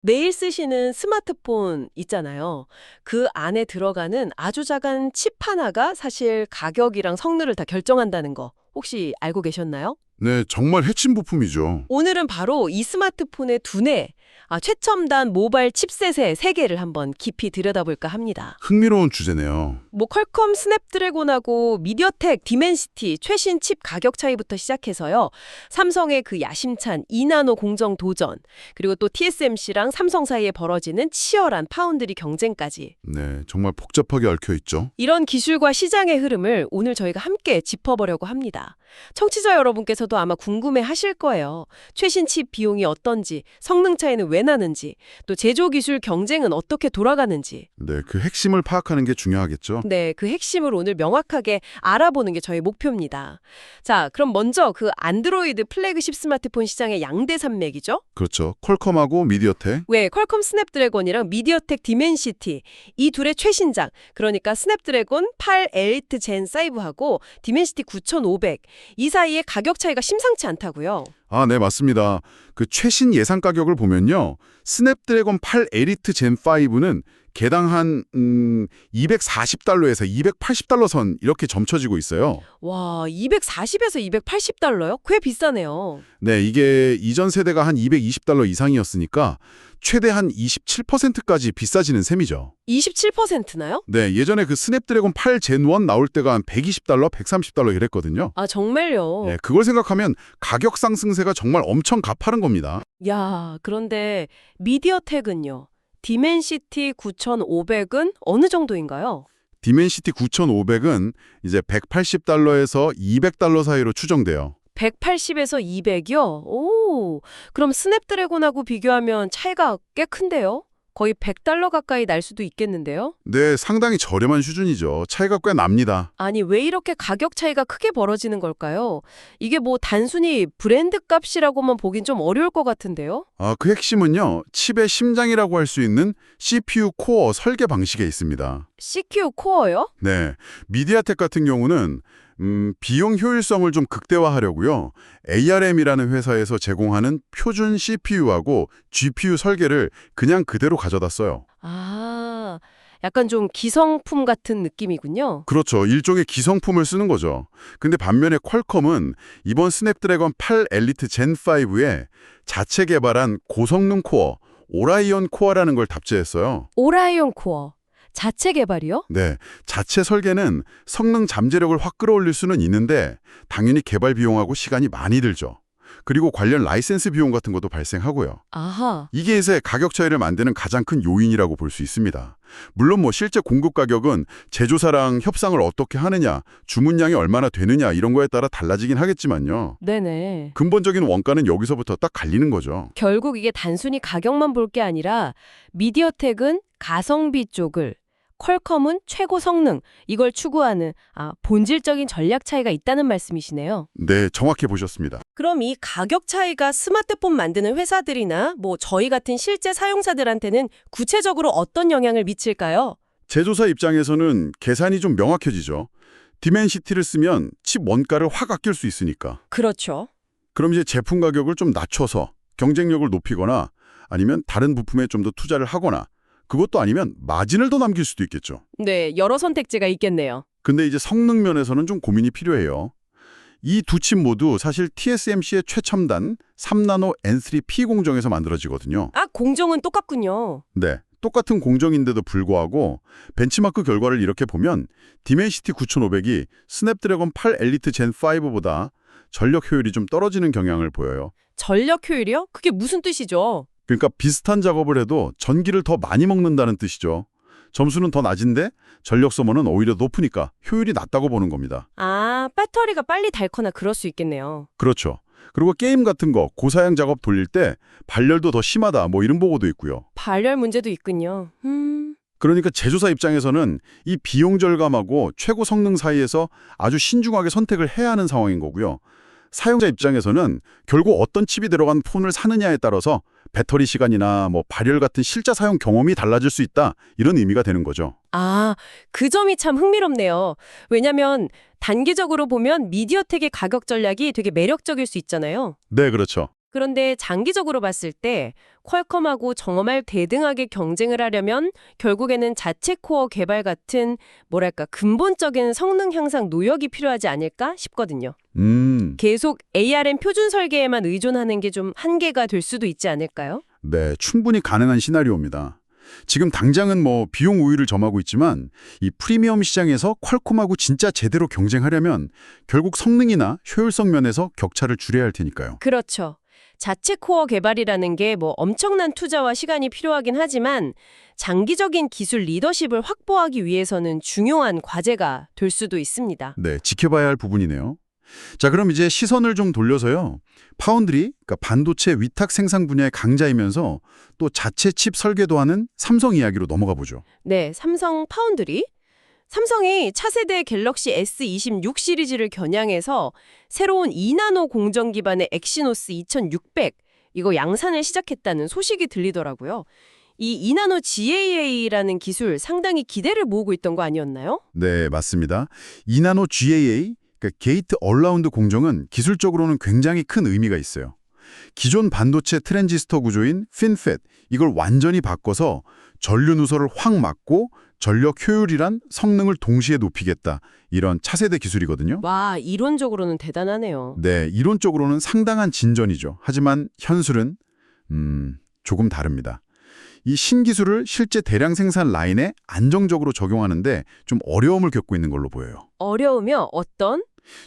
매일 쓰시는 스마트폰 있잖아요. 그 안에 들어가는 아주 작은 칩 하나가 사실 가격이랑 성능을 다 결정한다는 거 혹시 알고 계셨나요? 네, 정말 핵심 부품이죠. 오늘은 바로 이 스마트폰의 두뇌, 최첨단 모바일 칩셋의 세계를 한번 깊이 들여다볼까 합니다. 흥미로운 주제네요. 퀄컴 스냅드래곤하고 미디어텍 디멘시티 최신 칩 가격 차이부터 시작해서요. 삼성의 그 야심찬 2나노 공정 도전, 그리고 또 TSMC랑 삼성 사이에 벌어지는 치열한 파운드리 경쟁까지. 네, 정말 복잡하게 얽혀 있죠. 이런 기술과 시장의 흐름을 오늘 저희가 함께 짚어보려고 합니다. 청취자 여러분께서도 아마 궁금해 하실 거예요. 최신 칩 비용이 어떤지, 성능 차이는 왜 나는지, 또 제조기술 경쟁은 어떻게 돌아가는지. 네, 그 핵심을 파악하는 게 중요하겠죠. 네, 그 핵심을 오늘 명확하게 알아보는 게 저희 목표입니다. 자, 그럼 먼저 그 안드로이드 플래그십 스마트폰 시장의 양대 산맥이죠? 그렇죠. 퀄컴하고 미디어텍. 왜 퀄컴 스냅드래곤이랑 미디어텍 디멘시티 이 둘의 최신작, 그러니까 스냅드래곤 8 엘리트 젠 5하고 디멘시티 9500, 이 사이에 가격 차이가 심상치 않다고요. 아, 네, 맞습니다. 그 최신 예상 가격을 보면요. 스냅드래곤 8 엘리트 젠 5는 개당 한 240달러에서 280달러 선 이렇게 점쳐지고 있어요. 와, 240에서 280달러요? 꽤 비싸네요. 네, 이게 이전 세대가 한 220달러 이상이었으니까 최대 한 27%까지 비싸지는 셈이죠. 27%나요? 네, 예전에 그 스냅드래곤 8 젠 1 나올 때가 한 120달러, 130달러 이랬거든요. 아, 정말요? 네, 그걸 생각하면 가격 상승세가 정말 엄청 가파른 겁니다. 야, 그런데 미디어텍은요? 디멘시티 9500은 어느 정도인가요? 디멘시티 9500은 이제 180달러에서 200달러 사이로 추정돼요. 180에서 200이요? 오, 그럼 스냅드래곤하고 비교하면 차이가 꽤 큰데요? 거의 100달러 가까이 날 수도 있겠는데요? 네, 상당히 저렴한 수준이죠. 차이가 꽤 납니다. 아니, 왜 이렇게 가격 차이가 크게 벌어지는 걸까요? 이게 뭐 단순히 브랜드 값이라고만 보긴 좀 어려울 것 같은데요? 그 핵심은요. 칩의 심장이라고 할 수 있는 CPU 코어 설계 방식에 있습니다. CPU 코어요? 네, 미디아텍 같은 경우는 비용 효율성을 좀 극대화하려고요. ARM이라는 회사에서 제공하는 표준 CPU하고 GPU 설계를 그냥 그대로 가져다 써요. 아, 약간 좀 기성품 같은 느낌이군요. 그렇죠. 일종의 기성품을 쓰는 거죠. 근데 반면에 퀄컴은 이번 스냅드래곤 8 엘리트 젠 5에 자체 개발한 고성능 코어, 오라이온 코어라는 걸 탑재했어요. 오라이온 코어. 자체 개발이요? 네, 자체 설계는 성능 잠재력을 확 끌어올릴 수는 있는데 당연히 개발 비용하고 시간이 많이 들죠. 그리고 관련 라이센스 비용 같은 것도 발생하고요. 아하. 이게 이제 가격 차이를 만드는 가장 큰 요인이라고 볼 수 있습니다. 물론 뭐 실제 공급 가격은 제조사랑 협상을 어떻게 하느냐, 주문량이 얼마나 되느냐 이런 거에 따라 달라지긴 하겠지만요. 네네. 근본적인 원가는 여기서부터 딱 갈리는 거죠. 결국 이게 단순히 가격만 볼 게 아니라 미디어텍은 가성비 쪽을, 퀄컴은 최고 성능, 이걸 추구하는 본질적인 전략 차이가 있다는 말씀이시네요. 네, 정확히 보셨습니다. 그럼 이 가격 차이가 스마트폰 만드는 회사들이나 뭐 저희 같은 실제 사용자들한테는 구체적으로 어떤 영향을 미칠까요? 제조사 입장에서는 계산이 좀 명확해지죠. 디멘시티를 쓰면 칩 원가를 확 아낄 수 있으니까. 그렇죠. 그럼 이제 제품 가격을 좀 낮춰서 경쟁력을 높이거나 아니면 다른 부품에 좀 더 투자를 하거나 그것도 아니면 마진을 더 남길 수도 있겠죠. 네, 여러 선택지가 있겠네요. 근데 이제 성능 면에서는 좀 고민이 필요해요. 이 두 칩 모두 사실 TSMC의 최첨단 3나노 N3P 공정에서 만들어지거든요. 공정은 똑같군요. 네, 똑같은 공정인데도 불구하고 벤치마크 결과를 이렇게 보면 디멘시티 9500이 스냅드래곤 8 엘리트 젠 5보다 전력 효율이 좀 떨어지는 경향을 보여요. 전력 효율이요? 그게 무슨 뜻이죠? 그러니까 비슷한 작업을 해도 전기를 더 많이 먹는다는 뜻이죠. 점수는 더 낮은데 전력 소모는 오히려 높으니까 효율이 낮다고 보는 겁니다. 배터리가 빨리 닳거나 그럴 수 있겠네요. 그렇죠. 그리고 게임 같은 거 고사양 작업 돌릴 때 발열도 더 심하다 뭐 이런 보고도 있고요. 발열 문제도 있군요. 그러니까 제조사 입장에서는 이 비용 절감하고 최고 성능 사이에서 아주 신중하게 선택을 해야 하는 상황인 거고요. 사용자 입장에서는 결국 어떤 칩이 들어간 폰을 사느냐에 따라서 배터리 시간이나 뭐 발열 같은 실제 사용 경험이 달라질 수 있다 이런 의미가 되는 거죠. 그 점이 참 흥미롭네요. 왜냐면 단기적으로 보면 미디어텍의 가격 전략이 되게 매력적일 수 있잖아요. 네, 그렇죠. 그런데 장기적으로 봤을 때 퀄컴하고 정말 대등하게 경쟁을 하려면 결국에는 자체 코어 개발 같은 뭐랄까 근본적인 성능 향상 노력이 필요하지 않을까 싶거든요. 계속 ARM 표준 설계에만 의존하는 게 좀 한계가 될 수도 있지 않을까요? 네, 충분히 가능한 시나리오입니다. 지금 당장은 뭐 비용 우위를 점하고 있지만 이 프리미엄 시장에서 퀄콤하고 진짜 제대로 경쟁하려면 결국 성능이나 효율성 면에서 격차를 줄여야 할 테니까요. 그렇죠. 자체 코어 개발이라는 게 뭐 엄청난 투자와 시간이 필요하긴 하지만 장기적인 기술 리더십을 확보하기 위해서는 중요한 과제가 될 수도 있습니다. 네, 지켜봐야 할 부분이네요. 자, 그럼 이제 시선을 좀 돌려서요. 파운드리, 그러니까 반도체 위탁 생산 분야의 강자이면서 또 자체 칩 설계도 하는 삼성 이야기로 넘어가 보죠. 네, 삼성 파운드리. 삼성이 차세대 갤럭시 S26 시리즈를 겨냥해서 새로운 2나노 공정 기반의 엑시노스 2600 이거 양산을 시작했다는 소식이 들리더라고요. 이 2나노 GAA라는 기술 상당히 기대를 모으고 있던 거 아니었나요? 네, 맞습니다. 2나노 GAA, 그러니까 게이트 얼라운드 공정은 기술적으로는 굉장히 큰 의미가 있어요. 기존 반도체 트랜지스터 구조인 핀팻, 이걸 완전히 바꿔서 전류 누설을 확 막고 전력 효율이란 성능을 동시에 높이겠다. 이런 차세대 기술이거든요. 와, 이론적으로는 대단하네요. 네, 이론적으로는 상당한 진전이죠. 하지만 현술은 조금 다릅니다. 이 신기술을 실제 대량 생산 라인에 안정적으로 적용하는데 좀 어려움을 겪고 있는 걸로 보여요. 어려우며 어떤?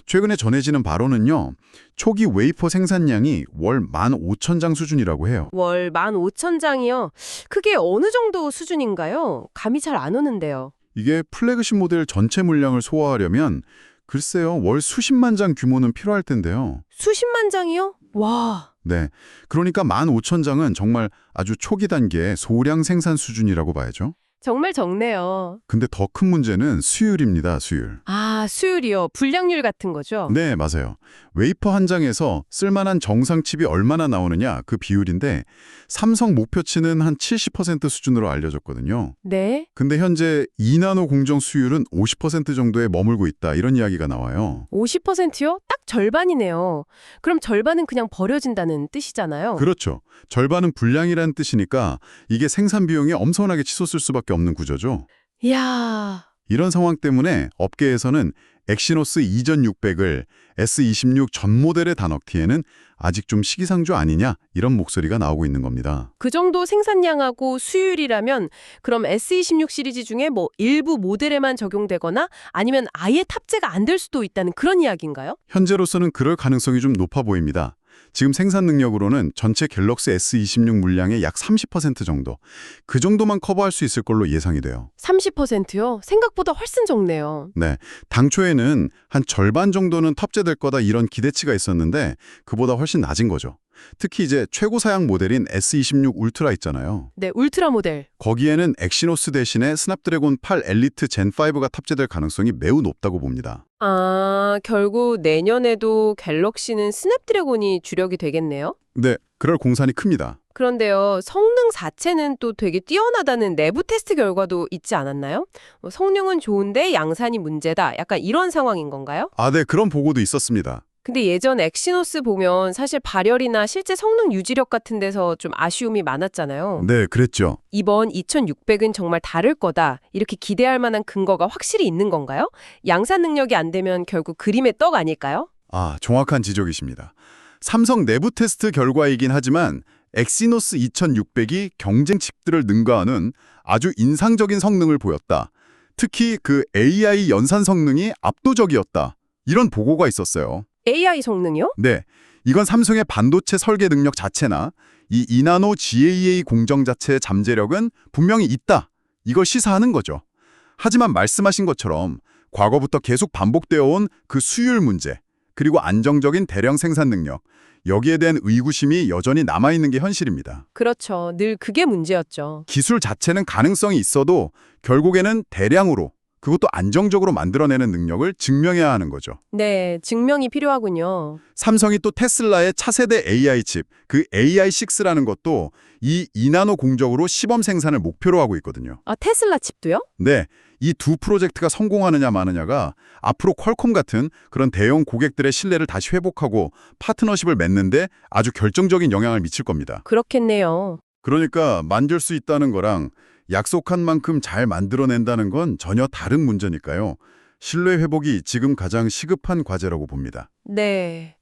최근에 전해지는 바로는요. 초기 웨이퍼 생산량이 월 15,000장 수준이라고 해요. 월 15,000장이요? 그게 어느 정도 수준인가요? 감이 잘 안 오는데요. 이게 플래그십 모델 전체 물량을 소화하려면 글쎄요. 월 수십만 장 규모는 필요할 텐데요. 수십만 장이요? 와. 네, 그러니까 15,000장은 정말 아주 초기 단계의 소량 생산 수준이라고 봐야죠. 정말 적네요. 근데 더 큰 문제는 수율입니다, 수율. 아, 수율이요. 불량률 같은 거죠? 네, 맞아요. 웨이퍼 한 장에서 쓸만한 정상 칩이 얼마나 나오느냐 그 비율인데 삼성 목표치는 한 70% 수준으로 알려졌거든요. 네. 근데 현재 2나노 공정 수율은 50% 정도에 머물고 있다 이런 이야기가 나와요. 50%요? 딱 절반이네요. 그럼 절반은 그냥 버려진다는 뜻이잖아요. 그렇죠. 절반은 불량이라는 뜻이니까 이게 생산 비용이 엄청나게 치솟을 수밖에 없는 구조죠. 이야. 이런 상황 때문에 업계에서는 엑시노스 이전 600을 S26 전 모델에 다 넣기에는 아직 좀 시기상조 아니냐 이런 목소리가 나오고 있는 겁니다. 그 정도 생산량하고 수율이라면 그럼 S26 시리즈 중에 뭐 일부 모델에만 적용되거나 아니면 아예 탑재가 안 될 수도 있다는 그런 이야기인가요? 현재로서는 그럴 가능성이 좀 높아 보입니다. 지금 생산 능력으로는 전체 갤럭시 S26 물량의 약 30% 정도, 그 정도만 커버할 수 있을 걸로 예상이 돼요. 30%요? 생각보다 훨씬 적네요. 네, 당초에는 한 절반 정도는 탑재될 거다 이런 기대치가 있었는데 그보다 훨씬 낮은 거죠. 특히 이제 최고 사양 모델인 S26 울트라 있잖아요. 네, 울트라 모델. 거기에는 엑시노스 대신에 스냅드래곤 8 엘리트 젠5가 탑재될 가능성이 매우 높다고 봅니다. 아, 결국 내년에도 갤럭시는 스냅드래곤이 주력이 되겠네요? 네, 그럴 공산이 큽니다. 그런데요, 성능 자체는 또 되게 뛰어나다는 내부 테스트 결과도 있지 않았나요? 성능은 좋은데 양산이 문제다. 약간 이런 상황인 건가요? 아, 네, 그런 보고도 있었습니다. 근데 예전 엑시노스 보면 사실 발열이나 실제 성능 유지력 같은 데서 좀 아쉬움이 많았잖아요. 네, 그랬죠. 이번 2600은 정말 다를 거다. 이렇게 기대할 만한 근거가 확실히 있는 건가요? 양산 능력이 안 되면 결국 그림의 떡 아닐까요? 아, 정확한 지적이십니다. 삼성 내부 테스트 결과이긴 하지만 엑시노스 2600이 경쟁 칩들을 능가하는 아주 인상적인 성능을 보였다. 특히 그 AI 연산 성능이 압도적이었다. 이런 보고가 있었어요. AI 성능이요? 네, 이건 삼성의 반도체 설계 능력 자체나 이 2나노 GAA 공정 자체의 잠재력은 분명히 있다. 이걸 시사하는 거죠. 하지만 말씀하신 것처럼 과거부터 계속 반복되어 온 그 수율 문제, 그리고 안정적인 대량 생산 능력, 여기에 대한 의구심이 여전히 남아있는 게 현실입니다. 그렇죠. 늘 그게 문제였죠. 기술 자체는 가능성이 있어도 결국에는 대량으로, 그것도 안정적으로 만들어내는 능력을 증명해야 하는 거죠. 네, 증명이 필요하군요. 삼성이 또 테슬라의 차세대 AI 칩, 그 AI6라는 것도 이 2나노 공정으로 시범 생산을 목표로 하고 있거든요. 아, 테슬라 칩도요? 네, 이 두 프로젝트가 성공하느냐 마느냐가 앞으로 퀄콤 같은 그런 대형 고객들의 신뢰를 다시 회복하고 파트너십을 맺는데 아주 결정적인 영향을 미칠 겁니다. 그렇겠네요. 그러니까 만들 수 있다는 거랑 약속한 만큼 잘 만들어낸다는 건 전혀 다른 문제니까요. 신뢰 회복이 지금 가장 시급한 과제라고 봅니다. 네.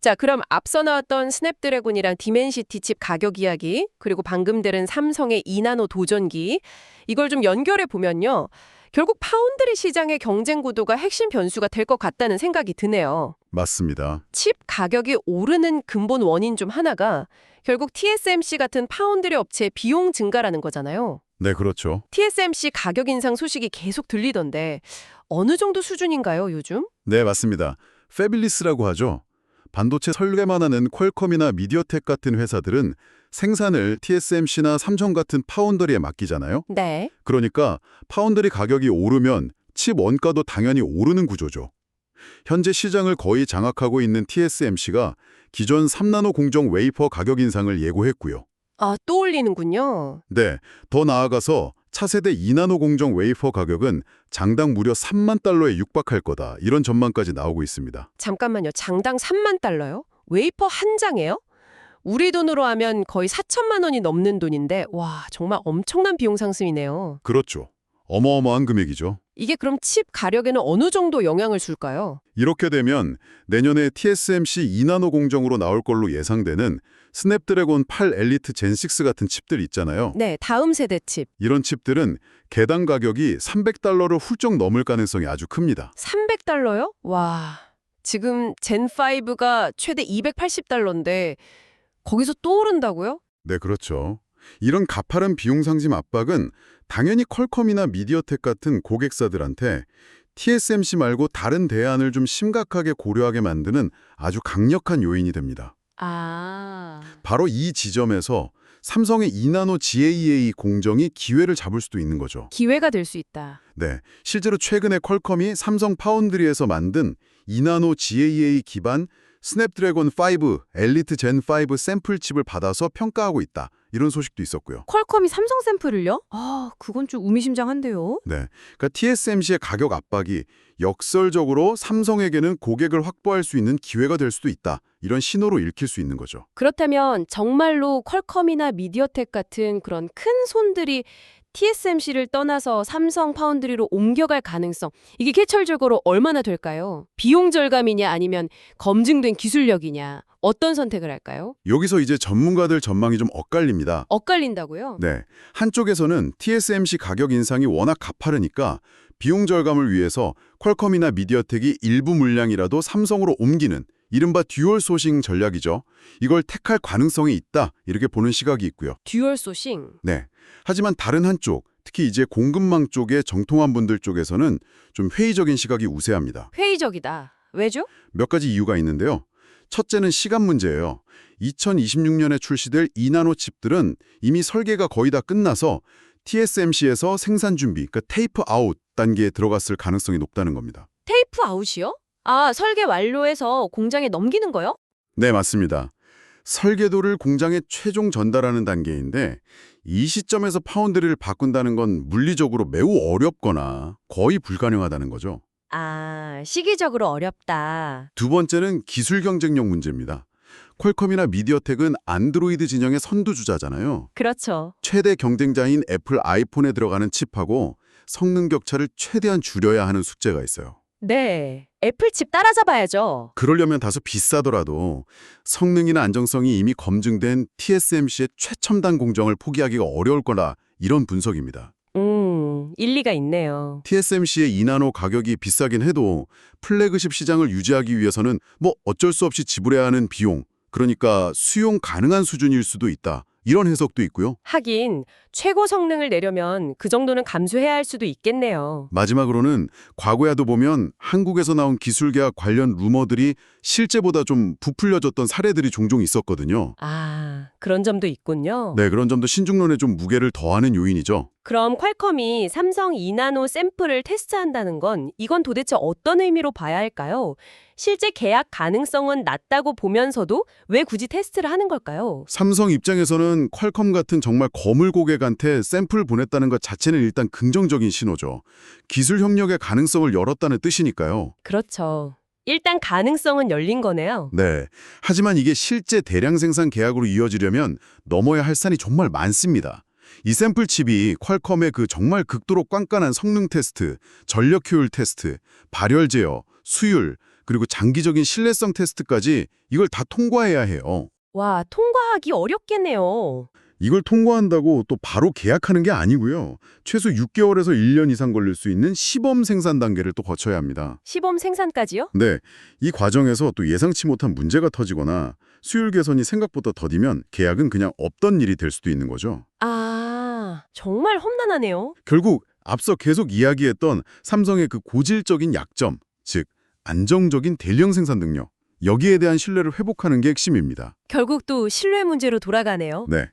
자, 그럼 앞서 나왔던 스냅드래곤이랑 디멘시티 칩 가격 이야기, 그리고 방금 들은 삼성의 2나노 도전기, 이걸 좀 연결해 보면요. 결국 파운드리 시장의 경쟁 구도가 핵심 변수가 될 것 같다는 생각이 드네요. 맞습니다. 칩 가격이 오르는 근본 원인 중 하나가 결국 TSMC 같은 파운드리 업체의 비용 증가라는 거잖아요. 네, 그렇죠. TSMC 가격 인상 소식이 계속 들리던데 어느 정도 수준인가요, 요즘? 네, 맞습니다. 패빌리스라고 하죠. 반도체 설계만 하는 퀄컴이나 미디어텍 같은 회사들은 생산을 TSMC나 삼성 같은 파운더리에 맡기잖아요. 네. 그러니까 파운더리 가격이 오르면 칩 원가도 당연히 오르는 구조죠. 현재 시장을 거의 장악하고 있는 TSMC가 기존 3나노 공정 웨이퍼 가격 인상을 예고했고요. 아, 또 올리는군요. 네, 더 나아가서 차세대 2나노 공정 웨이퍼 가격은 장당 무려 3만 달러에 육박할 거다. 이런 전망까지 나오고 있습니다. 잠깐만요. 장당 3만 달러요? 웨이퍼 한 장에요? 우리 돈으로 하면 거의 4천만 원이 넘는 돈인데 와, 정말 엄청난 비용 상승이네요. 그렇죠. 어마어마한 금액이죠. 이게 그럼 칩 가격에는 어느 정도 영향을 줄까요? 이렇게 되면 내년에 TSMC 2나노 공정으로 나올 걸로 예상되는 스냅드래곤 8 엘리트 젠6 같은 칩들 있잖아요. 네, 다음 세대 칩. 이런 칩들은 개당 가격이 300달러를 훌쩍 넘을 가능성이 아주 큽니다. 300달러요? 와, 지금 젠5가 최대 280달러인데 거기서 또 오른다고요? 네, 그렇죠. 이런 가파른 비용 상심 압박은 당연히 퀄컴이나 미디어텍 같은 고객사들한테 TSMC 말고 다른 대안을 좀 심각하게 고려하게 만드는 아주 강력한 요인이 됩니다. 아, 바로 이 지점에서 삼성의 2나노 GAA 공정이 기회를 잡을 수도 있는 거죠. 기회가 될 수 있다. 네, 실제로 최근에 퀄컴이 삼성 파운드리에서 만든 2나노 GAA 기반 스냅드래곤 5 엘리트 젠5 샘플 칩을 받아서 평가하고 있다. 이런 소식도 있었고요. 퀄컴이 삼성 샘플을요? 아, 그건 좀 의미심장한데요. 네, 그러니까 TSMC의 가격 압박이 역설적으로 삼성에게는 고객을 확보할 수 있는 기회가 될 수도 있다. 이런 신호로 읽힐 수 있는 거죠. 그렇다면 정말로 퀄컴이나 미디어텍 같은 그런 큰 손들이 TSMC를 떠나서 삼성 파운드리로 옮겨갈 가능성, 이게 개철적으로 얼마나 될까요? 비용 절감이냐 아니면 검증된 기술력이냐, 어떤 선택을 할까요? 여기서 이제 전문가들 전망이 좀 엇갈립니다. 엇갈린다고요? 네, 한쪽에서는 TSMC 가격 인상이 워낙 가파르니까 비용 절감을 위해서 퀄컴이나 미디어텍이 일부 물량이라도 삼성으로 옮기는 이른바 듀얼 소싱 전략이죠. 이걸 택할 가능성이 있다, 이렇게 보는 시각이 있고요. 듀얼 소싱. 네, 하지만 다른 한쪽, 특히 이제 공급망 쪽의 정통한 분들 쪽에서는 좀 회의적인 시각이 우세합니다. 회의적이다. 왜죠? 몇 가지 이유가 있는데요. 첫째는 시간 문제예요. 2026년에 출시될 2나노 칩들은 이미 설계가 거의 다 끝나서 TSMC에서 생산 준비, 그러니까 테이프 아웃 단계에 들어갔을 가능성이 높다는 겁니다. 테이프 아웃이요? 아, 설계 완료해서 공장에 넘기는 거요? 네, 맞습니다. 설계도를 공장에 최종 전달하는 단계인데 이 시점에서 파운드리를 바꾼다는 건 물리적으로 매우 어렵거나 거의 불가능하다는 거죠. 아, 시기적으로 어렵다. 두 번째는 기술 경쟁력 문제입니다. 퀄컴이나 미디어텍은 안드로이드 진영의 선두주자잖아요. 그렇죠. 최대 경쟁자인 애플 아이폰에 들어가는 칩하고 성능 격차를 최대한 줄여야 하는 숙제가 있어요. 네. 애플칩 따라잡아야죠. 그러려면 다소 비싸더라도 성능이나 안정성이 이미 검증된 TSMC의 최첨단 공정을 포기하기가 어려울 거다, 이런 분석입니다. 일리가 있네요. TSMC의 2나노 가격이 비싸긴 해도 플래그십 시장을 유지하기 위해서는 뭐 어쩔 수 없이 지불해야 하는 비용, 그러니까 수용 가능한 수준일 수도 있다, 이런 해석도 있고요. 하긴 최고 성능을 내려면 그 정도는 감수해야 할 수도 있겠네요. 마지막으로는 과거에도 보면 한국에서 나온 기술계약 관련 루머들이 실제보다 좀 부풀려졌던 사례들이 종종 있었거든요. 아, 그런 점도 있군요. 네, 그런 점도 신중론에 좀 무게를 더하는 요인이죠. 그럼 퀄컴이 삼성 2나노 샘플을 테스트한다는 건 이건 도대체 어떤 의미로 봐야 할까요? 실제 계약 가능성은 낮다고 보면서도 왜 굳이 테스트를 하는 걸까요? 삼성 입장에서는 퀄컴 같은 정말 거물 고객한테 샘플 보냈다는 것 자체는 일단 긍정적인 신호죠. 기술 협력의 가능성을 열었다는 뜻이니까요. 그렇죠. 일단 가능성은 열린 거네요. 네. 하지만 이게 실제 대량 생산 계약으로 이어지려면 넘어야 할 산이 정말 많습니다. 이 샘플 칩이 퀄컴의 그 정말 극도로 깐깐한 성능 테스트, 전력 효율 테스트, 발열 제어, 수율, 그리고 장기적인 신뢰성 테스트까지 이걸 다 통과해야 해요. 와, 통과하기 어렵겠네요. 이걸 통과한다고 또 바로 계약하는 게 아니고요. 최소 6개월에서 1년 이상 걸릴 수 있는 시범 생산 단계를 또 거쳐야 합니다. 시범 생산까지요? 네, 이 과정에서 또 예상치 못한 문제가 터지거나 수율 개선이 생각보다 더디면 계약은 그냥 없던 일이 될 수도 있는 거죠. 아, 정말 험난하네요. 결국 앞서 계속 이야기했던 삼성의 그 고질적인 약점, 즉 안정적인 대량 생산 능력, 여기에 대한 신뢰를 회복하는 게 핵심입니다. 결국 또 신뢰 문제로 돌아가네요. 네.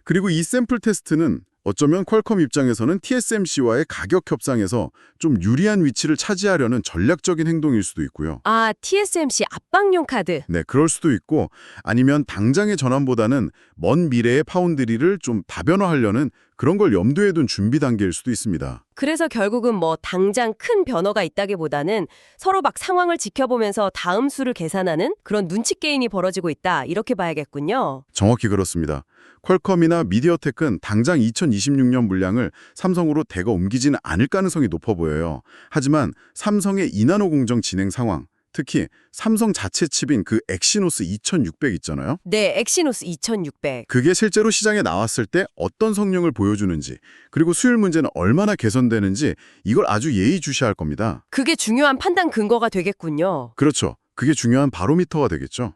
그리고 이 샘플 테스트는 어쩌면 퀄컴 입장에서는 TSMC와의 가격 협상에서 좀 유리한 위치를 차지하려는 전략적인 행동일 수도 있고요. 아, TSMC 압박용 카드. 네, 그럴 수도 있고 아니면 당장의 전환보다는 먼 미래의 파운드리를 좀 다변화하려는 그런 걸 염두에 둔 준비 단계일 수도 있습니다. 그래서 결국은 뭐 당장 큰 변화가 있다기보다는 서로 막 상황을 지켜보면서 다음 수를 계산하는 그런 눈치 게임이 벌어지고 있다. 이렇게 봐야겠군요. 정확히 그렇습니다. 퀄컴이나 미디어텍은 당장 2026년 물량을 삼성으로 대거 옮기지는 않을 가능성이 높아 보여요. 하지만 삼성의 2나노 공정 진행 상황, 특히 삼성 자체 칩인 그 엑시노스 2600 있잖아요. 네, 엑시노스 2600. 그게 실제로 시장에 나왔을 때 어떤 성능을 보여주는지, 그리고 수율 문제는 얼마나 개선되는지 이걸 아주 예의주시할 겁니다. 그게 중요한 판단 근거가 되겠군요. 그렇죠. 그게 중요한 바로미터가 되겠죠.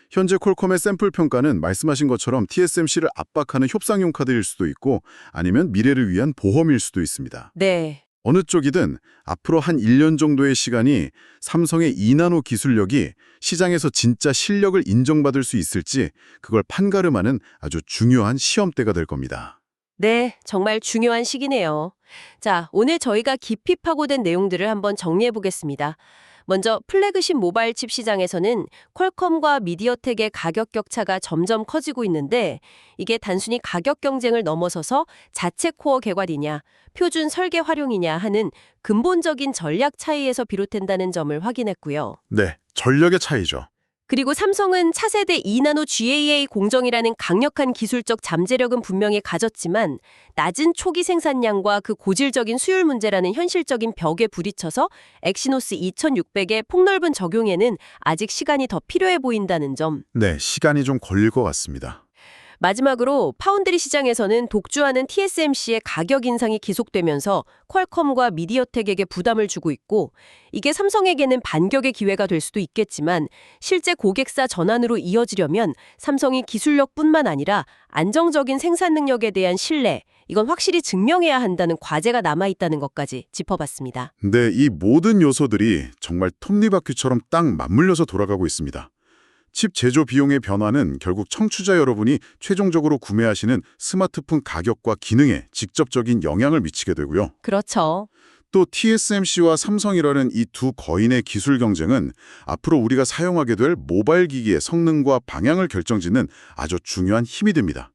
현재 퀄컴의 샘플 평가는 말씀하신 것처럼 TSMC를 압박하는 협상용 카드일 수도 있고 아니면 미래를 위한 보험일 수도 있습니다. 네. 어느 쪽이든 앞으로 한 1년 정도의 시간이 삼성의 2나노 기술력이 시장에서 진짜 실력을 인정받을 수 있을지 그걸 판가름하는 아주 중요한 시험대가 될 겁니다. 네, 정말 중요한 시기네요. 자, 오늘 저희가 깊이 파고든 내용들을 한번 정리해 보겠습니다. 먼저 플래그십 모바일 칩 시장에서는 퀄컴과 미디어텍의 가격 격차가 점점 커지고 있는데 이게 단순히 가격 경쟁을 넘어서서 자체 코어 개괄이냐, 표준 설계 활용이냐 하는 근본적인 전략 차이에서 비롯된다는 점을 확인했고요. 네, 전력의 차이죠. 그리고 삼성은 차세대 2나노 GAA 공정이라는 강력한 기술적 잠재력은 분명히 가졌지만 낮은 초기 생산량과 그 고질적인 수율 문제라는 현실적인 벽에 부딪혀서 엑시노스 2600의 폭넓은 적용에는 아직 시간이 더 필요해 보인다는 점. 네, 시간이 좀 걸릴 것 같습니다. 마지막으로 파운드리 시장에서는 독주하는 TSMC의 가격 인상이 계속되면서 퀄컴과 미디어텍에게 부담을 주고 있고 이게 삼성에게는 반격의 기회가 될 수도 있겠지만 실제 고객사 전환으로 이어지려면 삼성이 기술력뿐만 아니라 안정적인 생산 능력에 대한 신뢰, 이건 확실히 증명해야 한다는 과제가 남아있다는 것까지 짚어봤습니다. 네, 이 모든 요소들이 정말 톱니바퀴처럼 딱 맞물려서 돌아가고 있습니다. 칩 제조 비용의 변화는 결국 청취자 여러분이 최종적으로 구매하시는 스마트폰 가격과 기능에 직접적인 영향을 미치게 되고요. 그렇죠. 또 TSMC와 삼성이라는 이 두 거인의 기술 경쟁은 앞으로 우리가 사용하게 될 모바일 기기의 성능과 방향을 결정짓는 아주 중요한 힘이 됩니다.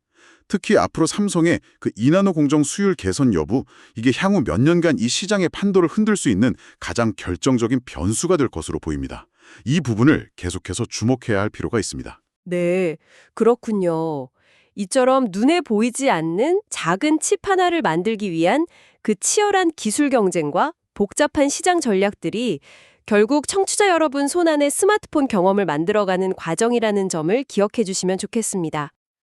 특히 앞으로 삼성의 그 2나노 공정 수율 개선 여부, 이게 향후 몇 년간 이 시장의 판도를 흔들 수 있는 가장 결정적인 변수가 될 것으로 보입니다. 이 부분을 계속해서 주목해야 할 필요가 있습니다. 네, 그렇군요. 이처럼 눈에 보이지 않는 작은 칩 하나를 만들기 위한 그 치열한 기술 경쟁과 복잡한 시장 전략들이 결국 청취자 여러분 손안에 스마트폰 경험을 만들어가는 과정이라는 점을 기억해 주시면 좋겠습니다.